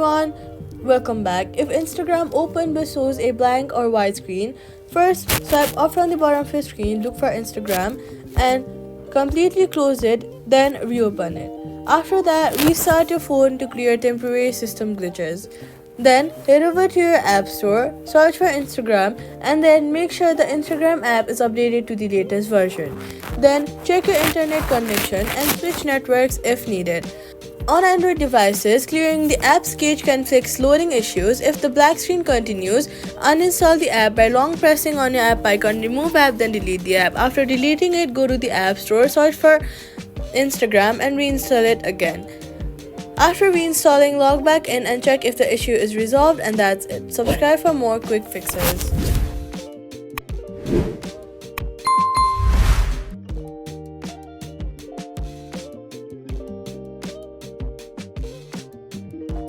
everyone, welcome back. If Instagram open but shows a blank or white screen, first swipe up from the bottom of your screen, look for Instagram and completely close it, then reopen it. After that, restart your phone to clear temporary system glitches. Then head over to your app store, search for Instagram, and then make sure the Instagram app is updated to the latest version. Then check your internet connection and switch networks if needed. On Android devices, clearing the app's cache can fix loading issues. If the black screen continues, uninstall the app by long pressing on your app icon, remove app, then delete the app. After deleting it, go to the app store, search for Instagram and reinstall it again. After reinstalling, log back in and check if the issue is resolved, and that's it. Subscribe for more quick fixes.